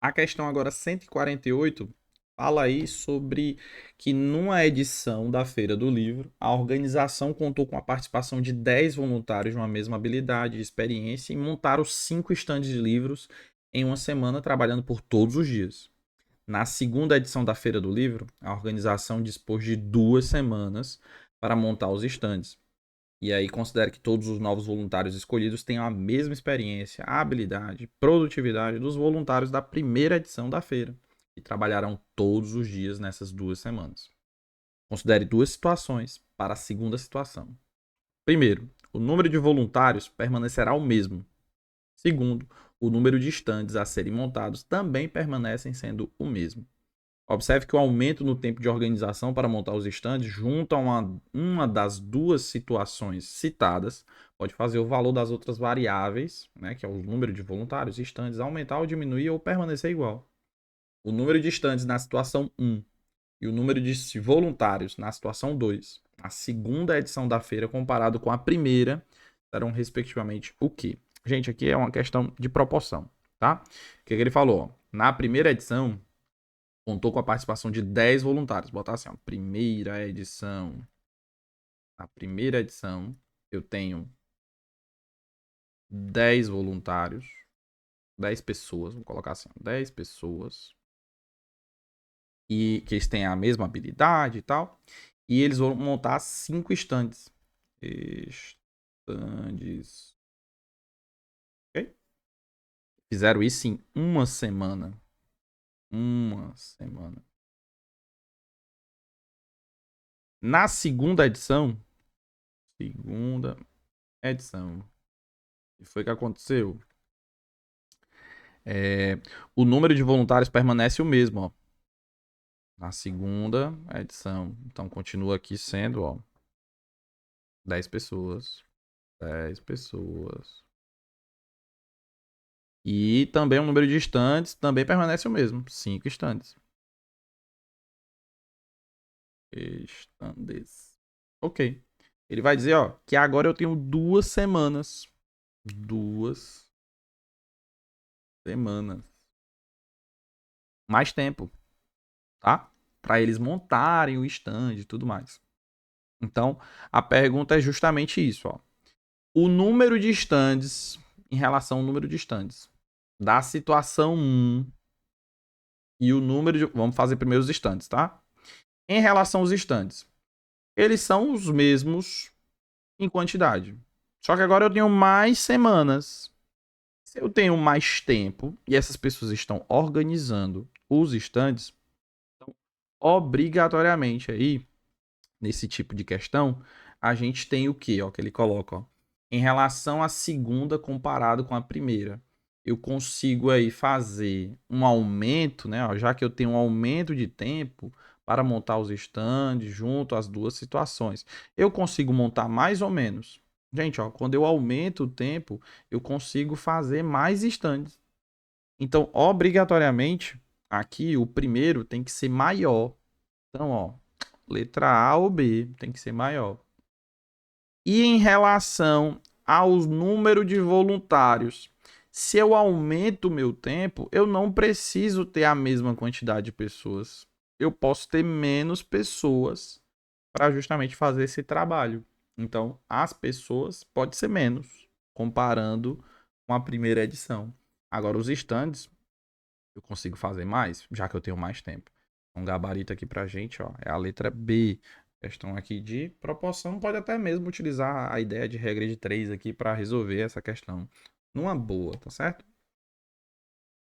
A questão agora 148 fala aí sobre que numa edição da Feira do Livro, a organização contou com a participação de 10 voluntários de uma mesma habilidade e experiência e montaram 5 estandes de livros em uma semana, trabalhando por todos os dias. Na segunda edição da Feira do Livro, a organização dispôs de 2 semanas para montar os estandes. E aí considera que todos os novos voluntários escolhidos tenham a mesma experiência, habilidade, produtividade dos voluntários da primeira edição da feira, que trabalharão todos os dias nessas 2 semanas. Considere 2 situações para a segunda situação. Primeiro, o número de voluntários permanecerá o mesmo. Segundo, o número de estandes a serem montados também permanecem sendo o mesmo. Observe que o aumento no tempo de organização para montar os estandes, junto a uma das duas situações citadas, pode fazer o valor das outras variáveis, né, que é o número de voluntários e estandes, aumentar ou diminuir ou permanecer igual. O número de estandes na situação 1 e o número de voluntários na situação 2, a segunda edição da feira comparado com a primeira, serão respectivamente o quê? Gente, aqui é uma questão de proporção, tá? O que ele falou? Na primeira edição, contou com a participação de 10 voluntários. Botar assim, ó, primeira edição. Na primeira edição, eu tenho 10 voluntários, 10 pessoas, vou colocar assim, 10 pessoas, e que eles têm a mesma habilidade e tal, e eles vão montar 5 estandes. Estandes. Ok? Fizeram isso em uma semana. Uma semana. Na segunda edição, o que foi que aconteceu? O número de voluntários permanece o mesmo, ó. Na segunda edição. Então continua aqui sendo, ó, 10 pessoas. 10 pessoas. E também o número de estandes também permanece o mesmo. 5 estandes. Estandes. Ok. Ele vai dizer, ó, que agora eu tenho 2 semanas. 2 semanas. Mais tempo, tá? Para eles montarem o stand e tudo mais. Então, a pergunta é justamente isso, ó. O número de stands em relação ao número de stands da situação 1 e o número de... Vamos fazer primeiro os stands, tá? Em relação aos stands, eles são os mesmos em quantidade. Só que agora eu tenho mais semanas. Se eu tenho mais tempo e essas pessoas estão organizando os stands, então, obrigatoriamente aí, nesse tipo de questão, a gente tem o que, ó, que ele coloca, ó, em relação à segunda comparado com a primeira. Eu consigo aí fazer um aumento, né, ó, já que eu tenho um aumento de tempo para montar os stands junto às duas situações. Eu consigo montar mais ou menos. Gente, ó, quando eu aumento o tempo, eu consigo fazer mais stands. Então, obrigatoriamente, aqui o primeiro tem que ser maior. Então, ó, letra A ou B tem que ser maior. E em relação ao número de voluntários, se eu aumento o meu tempo, eu não preciso ter a mesma quantidade de pessoas. Eu posso ter menos pessoas para justamente fazer esse trabalho. Então, as pessoas pode ser menos, comparando com a primeira edição. Agora, os stands, eu consigo fazer mais, já que eu tenho mais tempo. Um gabarito aqui pra gente, ó, é a letra B. Questão aqui de proporção, pode até mesmo utilizar a ideia de regra de 3 aqui para resolver essa questão numa boa, tá certo?